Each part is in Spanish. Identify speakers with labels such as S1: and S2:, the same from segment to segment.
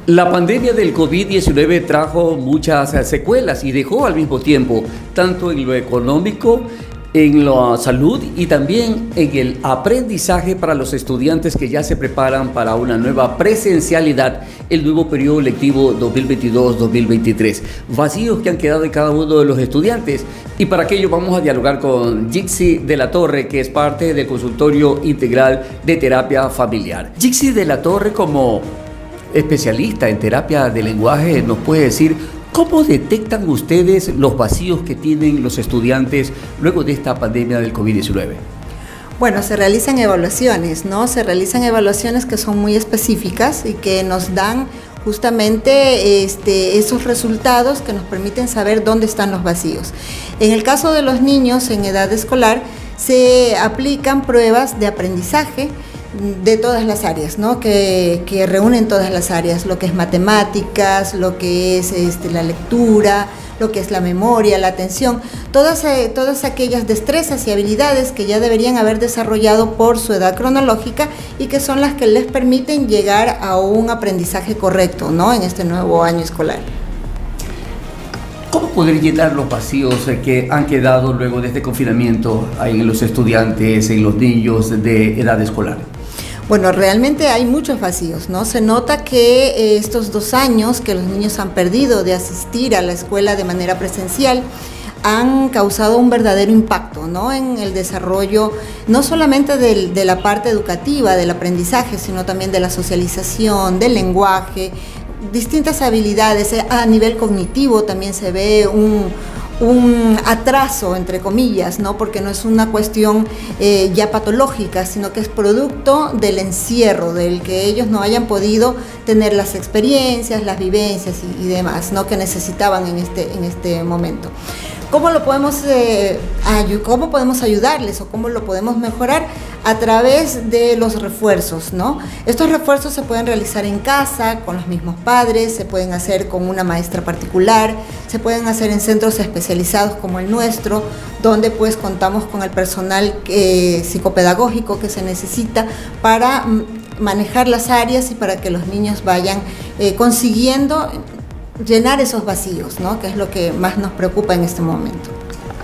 S1: La pandemia del COVID-19 trajo muchas secuelas y dejó al mismo tiempo, tanto en lo económico, en la salud y también en el aprendizaje para los estudiantes que ya se preparan para una nueva presencialidad, el nuevo periodo lectivo 2022-2023. Vacíos que han quedado en cada uno de los estudiantes, y para aquello vamos a dialogar con Jixi de la Torre, que es parte del Consultorio Integral de Terapia Familiar. Jixi de la Torre, como especialista en terapia de lenguaje, nos puede decir cómo detectan ustedes los vacíos que tienen los estudiantes luego de esta pandemia del COVID-19.
S2: Bueno, se realizan evaluaciones, ¿no? Se realizan evaluaciones que son muy específicas y que nos dan justamente esos resultados que nos permiten saber dónde están los vacíos. En el caso de los niños en edad escolar, se aplican pruebas de aprendizaje de todas las áreas, ¿no? Que reúnen todas las áreas, lo que es matemáticas, lo que es la lectura, lo que es la memoria, la atención, todas aquellas destrezas y habilidades que ya deberían haber desarrollado por su edad cronológica y que son las que les permiten llegar a un aprendizaje correcto, ¿no? En este nuevo año escolar.
S1: ¿Cómo poder llenar los vacíos que han quedado luego de este confinamiento en los estudiantes, en los niños de edad escolar?
S2: Bueno, realmente hay muchos vacíos, ¿no? Se nota que estos 2 años que los niños han perdido de asistir a la escuela de manera presencial han causado un verdadero impacto, ¿no? En el desarrollo, no solamente de la parte educativa, del aprendizaje, sino también de la socialización, del lenguaje, distintas habilidades. A nivel cognitivo también se ve un atraso, entre comillas, ¿no? Porque no es una cuestión ya patológica, sino que es producto del encierro, del que ellos no hayan podido tener las experiencias, las vivencias y demás, ¿no? Que necesitaban en este momento. ¿Cómo podemos ayudarles o cómo lo podemos mejorar? A través de los refuerzos, ¿no? Estos refuerzos se pueden realizar en casa, con los mismos padres, se pueden hacer con una maestra particular, se pueden hacer en centros especializados como el nuestro, donde pues contamos con el personal psicopedagógico que se necesita para manejar las áreas y para que los niños vayan consiguiendo llenar esos vacíos, ¿no? Que es lo que más nos preocupa en este momento.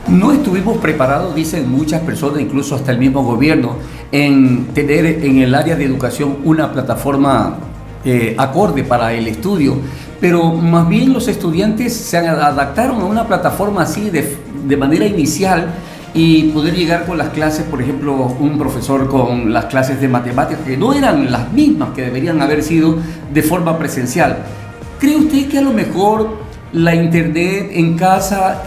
S1: No estuvimos preparados, dicen muchas personas, incluso hasta el mismo gobierno, en tener en el área de educación una plataforma acorde para el estudio, pero más bien los estudiantes se adaptaron a una plataforma así de manera inicial y poder llegar con las clases, por ejemplo, un profesor con las clases de matemáticas que no eran las mismas que deberían haber sido de forma presencial. ¿Cree usted que a lo mejor la internet en casa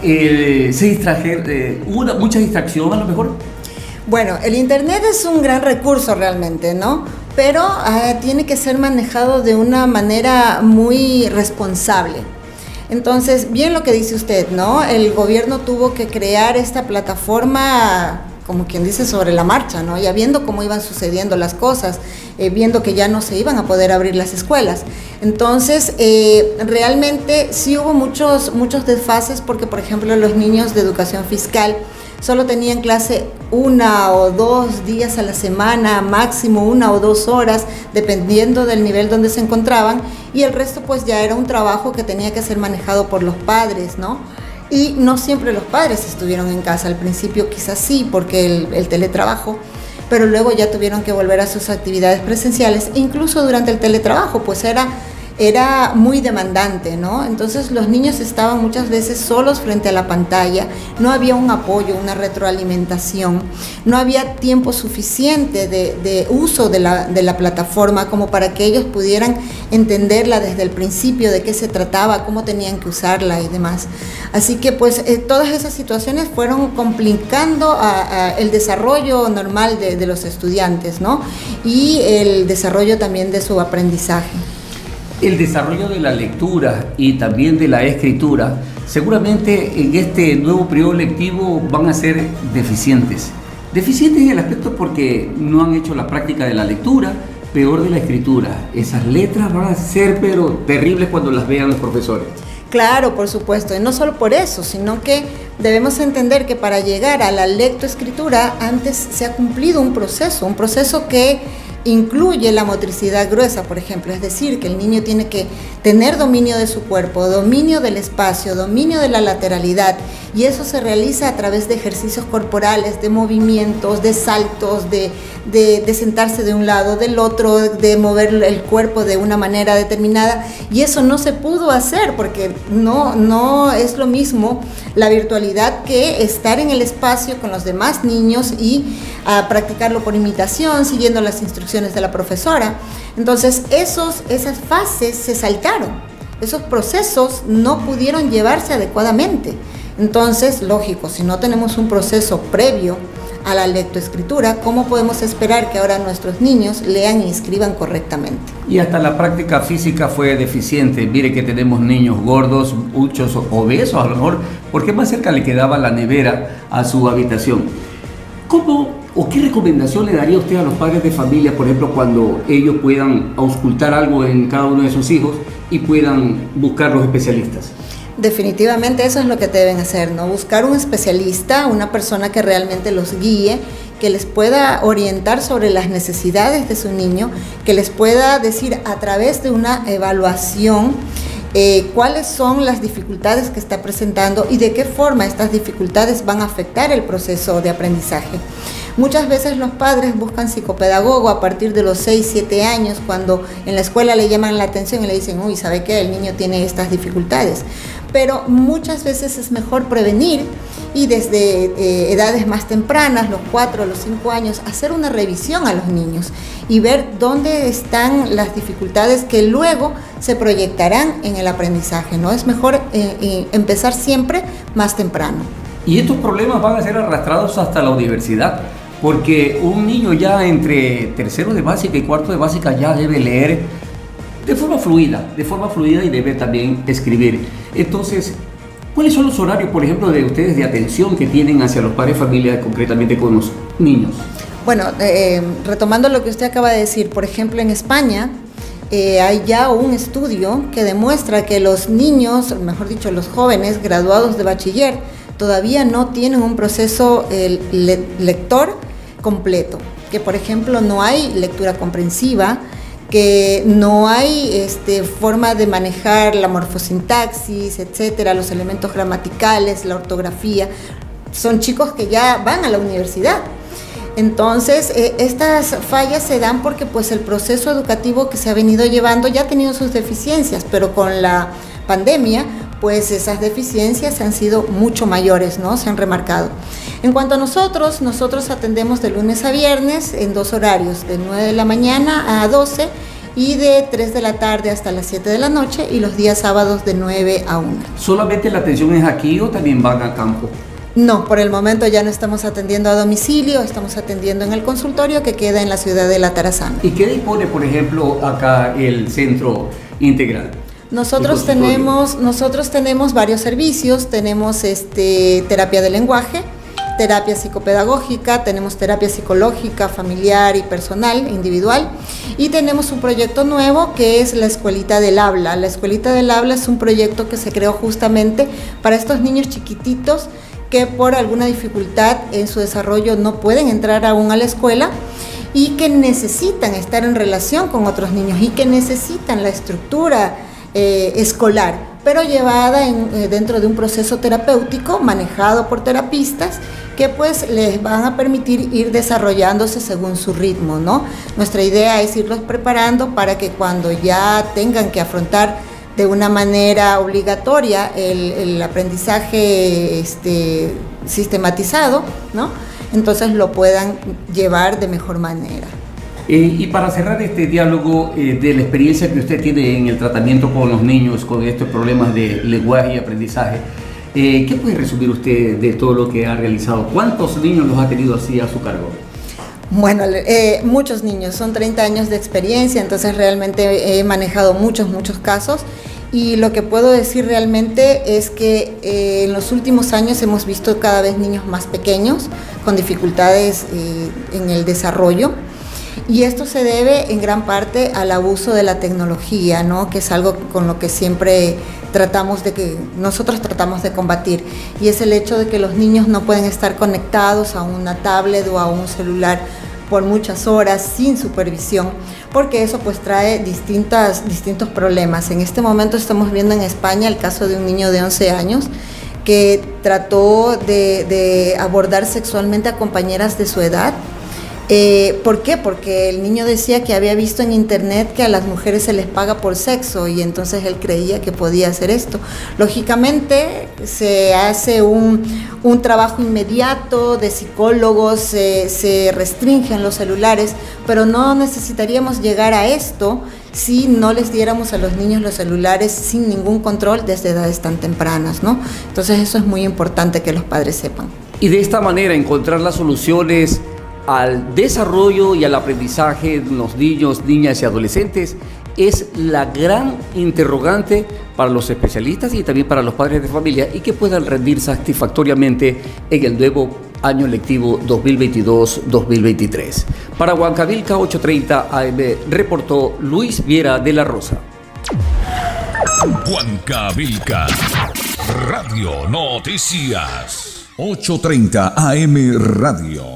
S1: hubo mucha distracción a lo mejor?
S2: Bueno, el internet es un gran recurso realmente, ¿no? Pero tiene que ser manejado de una manera muy responsable. Entonces, bien lo que dice usted, ¿no? El gobierno tuvo que crear esta plataforma, como quien dice, sobre la marcha, ¿no? Ya viendo cómo iban sucediendo las cosas, viendo que ya no se iban a poder abrir las escuelas. Entonces, realmente sí hubo muchos desfases porque, por ejemplo, los niños de educación fiscal solo tenían clase 1 o 2 días a la semana, máximo 1 o 2 horas, dependiendo del nivel donde se encontraban, y el resto pues ya era un trabajo que tenía que ser manejado por los padres, ¿no? Y no siempre los padres estuvieron en casa, al principio quizás sí, porque el teletrabajo, pero luego ya tuvieron que volver a sus actividades presenciales, e incluso durante el teletrabajo, pues era muy demandante, ¿no? Entonces los niños estaban muchas veces solos frente a la pantalla, no había un apoyo, una retroalimentación, no había tiempo suficiente de uso de la plataforma como para que ellos pudieran entenderla desde el principio, de qué se trataba, cómo tenían que usarla y demás. Así que pues todas esas situaciones fueron complicando el desarrollo normal de los estudiantes, ¿no? Y el desarrollo también de su aprendizaje.
S1: El desarrollo de la lectura y también de la escritura, seguramente en este nuevo periodo lectivo van a ser deficientes. Deficientes en el aspecto porque no han hecho la práctica de la lectura, peor de la escritura. Esas letras van a ser pero terribles cuando las vean los profesores.
S2: Claro, por supuesto, y no solo por eso, sino que debemos entender que para llegar a la lectoescritura antes se ha cumplido un proceso que incluye la motricidad gruesa, por ejemplo, es decir, que el niño tiene que tener dominio de su cuerpo, dominio del espacio, dominio de la lateralidad, y eso se realiza a través de ejercicios corporales, de movimientos, de saltos, de sentarse de un lado, del otro, de mover el cuerpo de una manera determinada, y eso no se pudo hacer porque no es lo mismo la virtualidad que estar en el espacio con los demás niños y practicarlo por imitación, siguiendo las instrucciones de la profesora. Entonces esas fases se saltaron, esos procesos no pudieron llevarse adecuadamente. Entonces, lógico, si no tenemos un proceso previo a la lectoescritura, ¿cómo podemos esperar que ahora nuestros niños lean y escriban correctamente?
S1: Y hasta la práctica física fue deficiente. Mire que tenemos niños gordos, muchos obesos, a lo mejor, porque más cerca le quedaba la nevera a su habitación. ¿Cómo o qué recomendación le daría usted a los padres de familia, por ejemplo, cuando ellos puedan auscultar algo en cada uno de sus hijos y puedan buscar los especialistas?
S2: Definitivamente eso es lo que deben hacer, ¿no? Buscar un especialista, una persona que realmente los guíe, que les pueda orientar sobre las necesidades de su niño, que les pueda decir a través de una evaluación cuáles son las dificultades que está presentando y de qué forma estas dificultades van a afectar el proceso de aprendizaje. Muchas veces los padres buscan psicopedagogo a partir de los 6, 7 años, cuando en la escuela le llaman la atención y le dicen, uy, ¿sabe qué? El niño tiene estas dificultades. Pero muchas veces es mejor prevenir y desde edades más tempranas, los 4 o los 5 años, hacer una revisión a los niños y ver dónde están las dificultades que luego se proyectarán en el aprendizaje, ¿no? Es mejor empezar siempre más temprano.
S1: Y estos problemas van a ser arrastrados hasta la universidad, porque un niño ya entre tercero de básica y cuarto de básica ya debe leer de forma fluida y debe también escribir. Entonces, ¿cuáles son los horarios, por ejemplo, de ustedes de atención que tienen hacia los padres de familia, concretamente con los niños?
S2: Bueno, retomando lo que usted acaba de decir, por ejemplo, en España hay ya un estudio que demuestra que los niños, mejor dicho, los jóvenes graduados de bachiller, todavía no tienen un proceso lector completo, que por ejemplo no hay lectura comprensiva, que no hay forma de manejar la morfosintaxis, etcétera, los elementos gramaticales, la ortografía. Son chicos que ya van a la universidad. Entonces, estas fallas se dan porque pues el proceso educativo que se ha venido llevando ya ha tenido sus deficiencias, pero con la pandemia pues esas deficiencias han sido mucho mayores, ¿no? Se han remarcado. En cuanto a nosotros atendemos de lunes a viernes en 2 horarios, de 9 de la mañana a 12 y de 3 de la tarde hasta las 7 de la noche, y los días sábados de 9 a 1.
S1: ¿Solamente la atención es aquí o también van a campo?
S2: No, por el momento ya no estamos atendiendo a domicilio, estamos atendiendo en el consultorio que queda en la ciudad de La Tarazana.
S1: ¿Y qué dispone, por ejemplo, acá el centro integral?
S2: Nosotros tenemos varios servicios, tenemos terapia de lenguaje, terapia psicopedagógica, tenemos terapia psicológica, familiar y personal, individual, y tenemos un proyecto nuevo que es la Escuelita del Habla. La Escuelita del Habla es un proyecto que se creó justamente para estos niños chiquititos que por alguna dificultad en su desarrollo no pueden entrar aún a la escuela y que necesitan estar en relación con otros niños y que necesitan la estructura escolar, pero llevada dentro de un proceso terapéutico manejado por terapistas que pues les van a permitir ir desarrollándose según su ritmo, ¿no? Nuestra idea es irlos preparando para que cuando ya tengan que afrontar de una manera obligatoria el aprendizaje sistematizado, ¿no? Entonces lo puedan llevar de mejor manera.
S1: Y para cerrar este diálogo de la experiencia que usted tiene en el tratamiento con los niños con estos problemas de lenguaje y aprendizaje, ¿qué puede resumir usted de todo lo que ha realizado? ¿Cuántos niños los ha tenido así a su cargo?
S2: Bueno, muchos niños, son 30 años de experiencia, entonces realmente he manejado muchos casos, y lo que puedo decir realmente es que en los últimos años hemos visto cada vez niños más pequeños con dificultades en el desarrollo. Y esto se debe en gran parte al abuso de la tecnología, ¿no? Que es algo con lo que siempre nosotros tratamos de combatir. Y es el hecho de que los niños no pueden estar conectados a una tablet o a un celular por muchas horas sin supervisión, porque eso pues trae distintos problemas. En este momento estamos viendo en España el caso de un niño de 11 años que trató de abordar sexualmente a compañeras de su edad. ¿Por qué? Porque el niño decía que había visto en internet que a las mujeres se les paga por sexo y entonces él creía que podía hacer esto. Lógicamente se hace un trabajo inmediato de psicólogos, se restringen los celulares, pero no necesitaríamos llegar a esto si no les diéramos a los niños los celulares sin ningún control desde edades tan tempranas, ¿no? Entonces eso es muy importante que los padres sepan.
S1: Y de esta manera encontrar las soluciones al desarrollo y al aprendizaje de los niños, niñas y adolescentes es la gran interrogante para los especialistas y también para los padres de familia, y que puedan rendir satisfactoriamente en el nuevo año lectivo 2022-2023. Para Huancavilca 830 AM reportó Luis Viera de la Rosa.
S3: Huancavilca, Radio Noticias. 830 AM Radio.